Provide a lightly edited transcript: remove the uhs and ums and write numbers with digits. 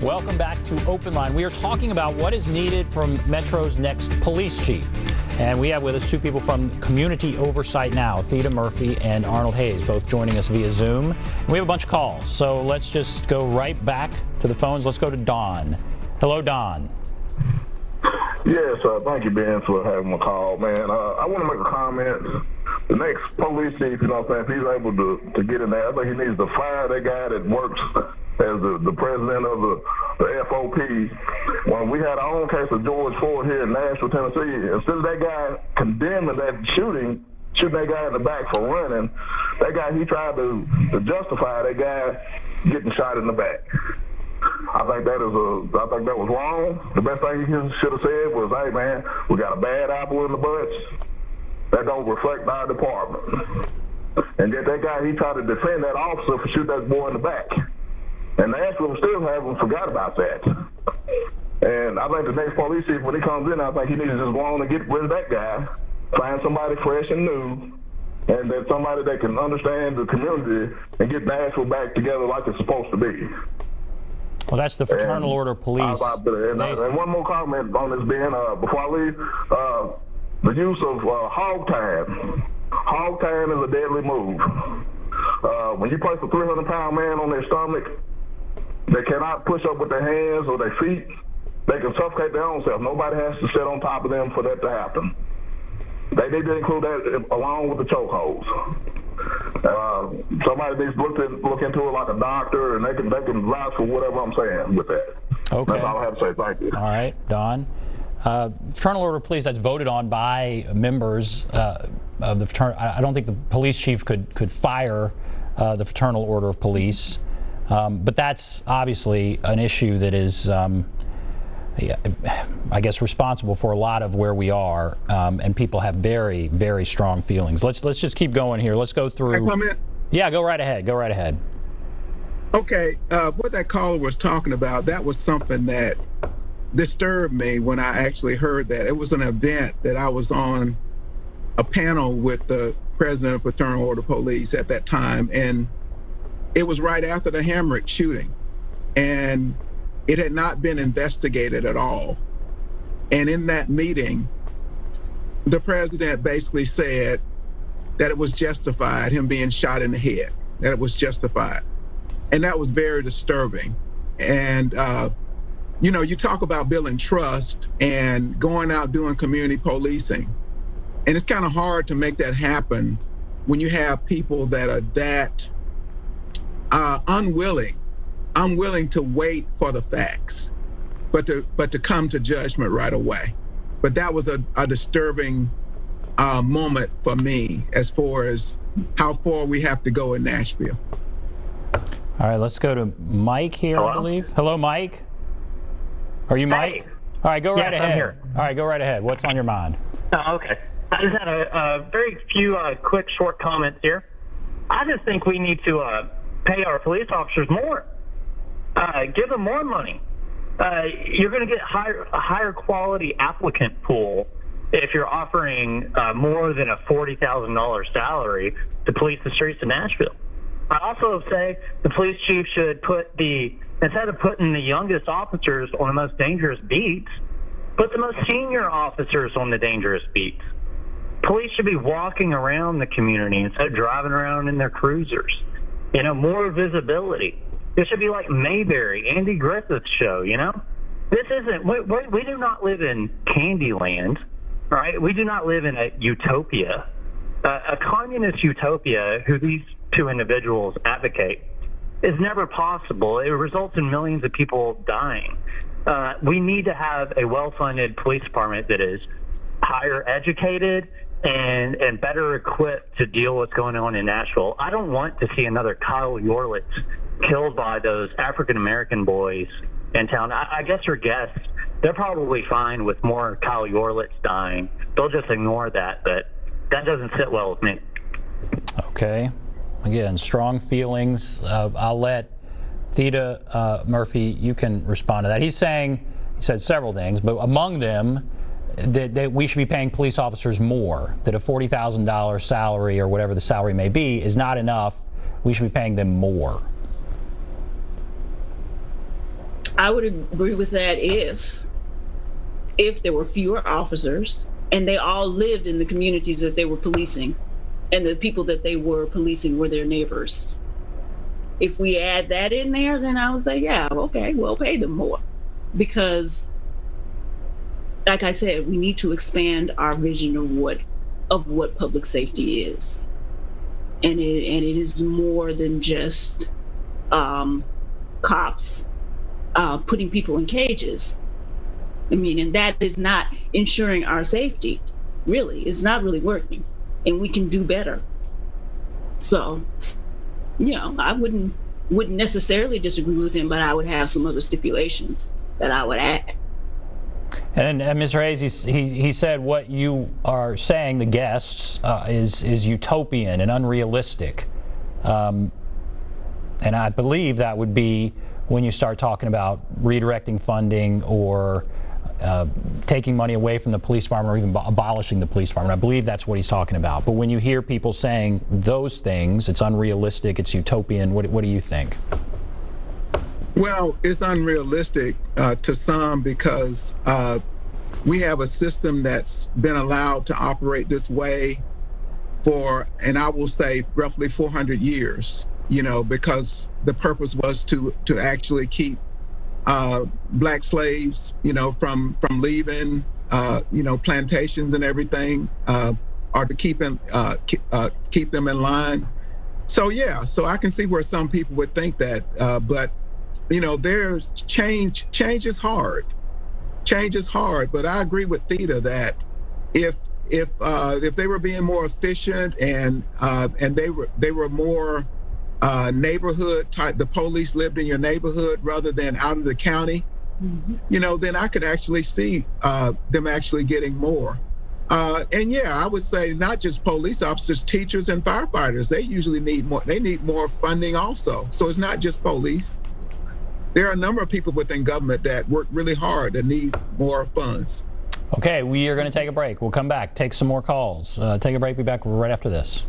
Welcome back to Open Line. We are talking about what is needed from Metro's next police chief. And we have with us two people from Community Oversight Now, Theda Murphy and Arnold Hayes, both joining us via Zoom. And we have a bunch of calls, so let's just go right back to the phones. Let's go to Don. Hello, Don. Yes, thank you, Ben, for having my call, man. I want to make a comment. The next police chief, you know what I'm saying, if he's able to get in there, I think he needs to fire that guy that works as the president of the FOP. When we had our own case of George Ford here in Nashville, Tennessee, instead of that guy condemning that shooting that guy in the back for running, that guy, he tried to justify that guy getting shot in the back. I think that was wrong. The best thing he should have said was, hey, man, we got a bad apple in the butts. That don't reflect our department. And yet that guy, he tried to defend that officer for shooting that boy in the back. And Nashville still haven't forgot about that. And I think the next police chief, when he comes in, I think he needs to just go on and get rid of that guy, find somebody fresh and new, and then somebody that can understand the community and get Nashville back together like it's supposed to be. Well, that's the Fraternal Order of Police. And one more comment on this, Ben, before I leave. The use of hog time. Hog time is a deadly move. When you place a 300-pound man on their stomach, they cannot push up with their hands or their feet. They can suffocate their own self. Nobody has to sit on top of them for that to happen. They need to include that along with the chokeholds. Somebody needs to look into it like a doctor, and they can vouch for whatever I'm saying with that. Okay. That's all I have to say. Thank you. All right, Don. Fraternal Order of Police, that's voted on by members of the fraternal. I don't think the police chief could fire the Fraternal Order of Police, but that's obviously an issue that is, I guess, responsible for a lot of where we are, and people have very, very strong feelings. Let's just keep going here. Let's go through. Can I comment? Yeah, go right ahead. Go right ahead. Okay, what that caller was talking about, that was something that disturbed me when I actually heard that. It was an event that I was on a panel with the president of Fraternal Order Police at that time, and it was right after the Hamrick shooting, and it had not been investigated at all. And in that meeting, the president basically said that it was justified, him being shot in the head, that it was justified. And that was very disturbing. And you know, you talk about building trust and going out doing community policing. And it's kind of hard to make that happen when you have people that are that unwilling to wait for the facts, but to come to judgment right away. But that was a disturbing moment for me as far as how far we have to go in Nashville. All right, let's go to Mike here, Hello? I believe. Hello, Mike. Are you Mike? Hey. All right, go right Yes, ahead. I'm here. All right, go right ahead. What's on your mind? Oh, okay. I just had a very few quick, short comments here. I just think we need to pay our police officers more. Give them more money. You're going to get a higher quality applicant pool if you're offering more than a $40,000 salary to police the streets of Nashville. I also say the police chief should instead of putting the youngest officers on the most dangerous beats, put the most senior officers on the dangerous beats. Police should be walking around the community instead of driving around in their cruisers. You know, more visibility. This should be like Mayberry, Andy Griffith's show, you know? This isn't, we do not live in Candyland, right? We do not live in a utopia. A communist utopia, who these two individuals advocate, is never possible. It results in millions of people dying. We need to have a well-funded police department that is higher educated and better equipped to deal with what's going on in Nashville. I don't want to see another Kyle Yorlitz killed by those African-American boys in town. I guess your guests, they're probably fine with more Kyle Yorlitz dying. They'll just ignore that, but that doesn't sit well with me. Okay. Again, strong feelings. I'll let Theda Murphy, you can respond to that. He said several things, but among them, that we should be paying police officers more, that a $40,000 salary or whatever the salary may be is not enough. We should be paying them more. I would agree with that if there were fewer officers and they all lived in the communities that they were policing, and the people that they were policing were their neighbors. If we add that in there, then I would say, yeah, okay, we'll pay them more. Because, like I said, we need to expand our vision of what public safety is. And it is more than just cops putting people in cages. I mean, and that is not ensuring our safety, really. It's not really working, and we can do better. So, I wouldn't necessarily disagree with him, but I would have some other stipulations that I would add. And Mr. Hayes, he said what you are saying, the guests, is utopian and unrealistic. And I believe that would be when you start talking about redirecting funding or taking money away from the police department or even abolishing the police department. I believe that's what he's talking about. But when you hear people saying those things, it's unrealistic, it's utopian, what do you think? Well, it's unrealistic to some because we have a system that's been allowed to operate this way for, and I will say, roughly 400 years, because the purpose was to actually keep Black slaves, from leaving, plantations and everything, or to keep them in line. So I can see where some people would think that, but there's change. Change is hard. Change is hard. But I agree with Theda that if they were being more efficient and they were more neighborhood type, the police lived in your neighborhood rather than out of the county, then I could actually see them actually getting more. And I would say not just police officers, teachers and firefighters, they usually need more. They need more funding also. So it's not just police. There are a number of people within government that work really hard that need more funds. Okay, we are going to take a break. We'll come back, take some more calls. Take a break, be back right after this.